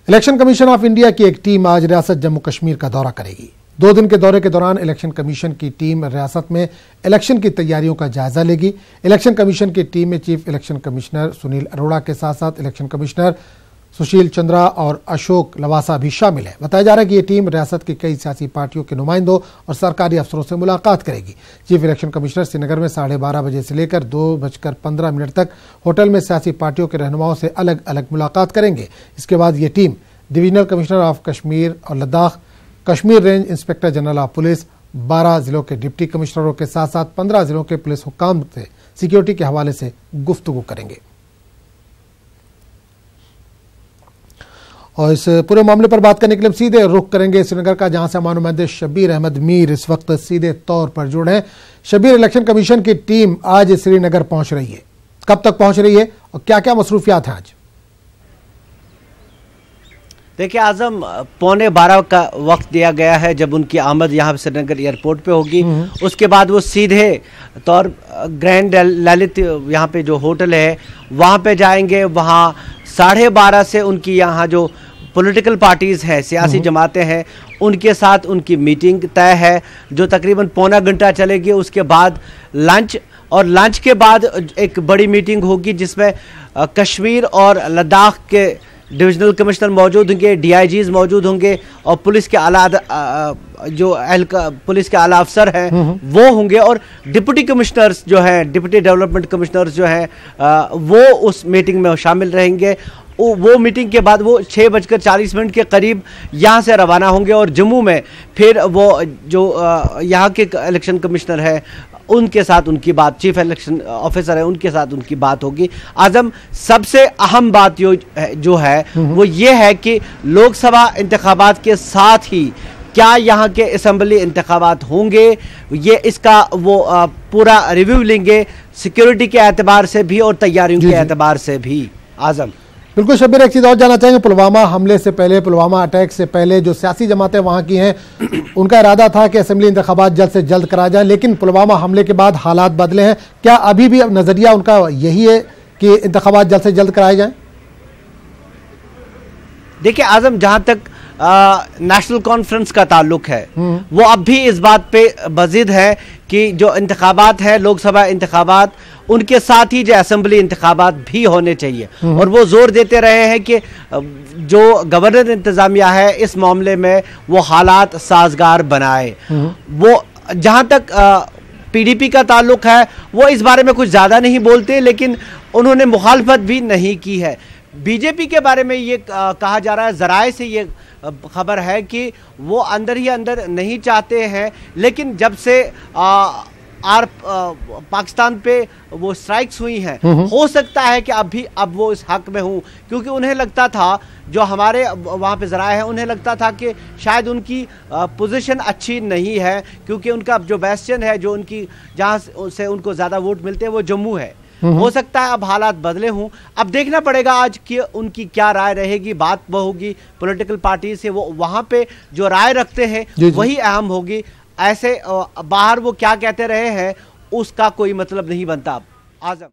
Election commission of India की एक team आज रियासत जम्मू कश्मीर का दौरा करेगी। 2 दिन के दौरे के दौरान इलेक्शन कमीशन की टीम रियासत में इलेक्शन की तैयारियों का जायजा लेगी। इलेक्शन कमीशन की टीम में chief election commissioner Sunil Arora के साथ साथ इलेक्शन कमिश्नर सुशील चंद्रा और अशोक लवासा भी शामिल है। बताया जा रहा है कि ये टीम रियासत की कई सियासी पार्टियों के नुमाइंदों और सरकारी अफसरों से मुलाकात करेगी। चीफ इलेक्शन कमिश्नर श्रीनगर में 12:30 बजे से लेकर 2:15 तक होटल में सियासी पार्टियों के रहनुमाओं से अलग अलग मुलाकात करेंगे। इसके बाद ये team divisional commissioner of Kashmir और Ladakh, Kashmir range inspector general of police, 12 जिलों के डिप्टी कमिश्नरों के साथ साथ 15 जिलों के पुलिस हुक्काम से सिक्योरिटी के हवाले से गुफ्तगू करेंगे। और इस पूरे मामले पर बात करने के लिए हम सीधे रुख करेंगे श्रीनगर का, जहां से हमारे नुमाइंदे शब्बीर अहमद मीर इस वक्त सीधे तौर पर जुड़े हैं। शब्बीर, इलेक्शन कमीशन की टीम आज श्रीनगर पहुंच रही है, कब तक पहुंच रही है और क्या क्या मसरूफियात हैं आज? देखिए आजम, 11:15 का वक्त दिया गया है जब उनकी आमद यहाँ श्रीनगर एयरपोर्ट पे होगी। उसके बाद वो सीधे तौर ग्रैंड ललित यहाँ पे जो होटल है वहाँ पे जाएंगे। वहाँ 12:30 से उनकी यहाँ जो पॉलिटिकल पार्टीज़ हैं, सियासी जमातें हैं, उनके साथ उनकी मीटिंग तय है जो तकरीबन पौना घंटा चलेगी। उसके बाद लंच, और लंच के बाद एक बड़ी मीटिंग होगी जिसमें कश्मीर और लद्दाख के डिविजनल कमिश्नर मौजूद होंगे, DIGs मौजूद होंगे और पुलिस के पुलिस के आला अफसर हैं वो होंगे, और डिप्टी कमिश्नर्स जो हैं, डिप्टी डेवलपमेंट कमिश्नर्स जो हैं वो उस मीटिंग में शामिल रहेंगे। वो मीटिंग के बाद वो 6:40 के करीब यहाँ से रवाना होंगे और जम्मू में फिर वो जो यहाँ के इलेक्शन कमिश्नर है उनके साथ उनकी बात, चीफ इलेक्शन ऑफिसर है उनके साथ उनकी बात होगी। आजम, सबसे अहम बात जो है वो ये है कि लोकसभा इंतखाबात के साथ ही क्या यहाँ के असेंबली इंतखाबात होंगे, ये इसका वो पूरा रिव्यू लेंगे सिक्योरिटी के एतबार से भी और तैयारियों के एतबार से भी। आजम बिल्कुल शब्बीर, एक चीज और जानना चाहेंगे, पुलवामा हमले से पहले, पुलवामा अटैक से पहले जो सियासी जमातें वहां की हैं उनका इरादा था कि असेंबली इंतखाबात जल्द से जल्द कराए जाएं, लेकिन पुलवामा हमले के बाद हालात बदले हैं। क्या अभी भी नजरिया उनका यही है कि इंतखाबात जल्द से जल्द कराए जाएं? देखिए आजम, जहां तक नेशनल कॉन्फ्रेंस का ताल्लुक है वो अब भी इस बात पे बजिद है कि जो इंतखाबात है, लोकसभा इंतखाबात, उनके साथ ही जो असेंबली इंतखाबात भी होने चाहिए। और वो जोर देते रहे हैं कि जो गवर्नर इंतजामिया है इस मामले में वो हालात साजगार बनाए। वो जहां तक PDP का ताल्लुक है वो इस बारे में कुछ ज़्यादा नहीं बोलते, लेकिन उन्होंने मुखालफत भी नहीं की है। BJP के बारे में ये कहा जा रहा है, ज़राए से ये खबर है कि वो अंदर ही अंदर नहीं चाहते हैं, लेकिन जब से पाकिस्तान पे वो स्ट्राइक्स हुई हैं, हो सकता है कि अब वो इस हक में हूँ, क्योंकि उन्हें लगता था, जो हमारे वहाँ पे ज़राए हैं उन्हें लगता था कि शायद उनकी पोजीशन अच्छी नहीं है, क्योंकि उनका जो बेस्टियन है, जो उनकी जहाँ से उनको ज़्यादा वोट मिलते हैं वो जम्मू है। हो सकता है अब हालात बदले हों। अब देखना पड़ेगा आज कि उनकी क्या राय रहेगी। बात वो होगी पॉलिटिकल पार्टी से, वो वहाँ पे जो राय रखते हैं वही अहम होगी। ऐसे बाहर वो क्या कहते रहे हैं उसका कोई मतलब नहीं बनता। आजम।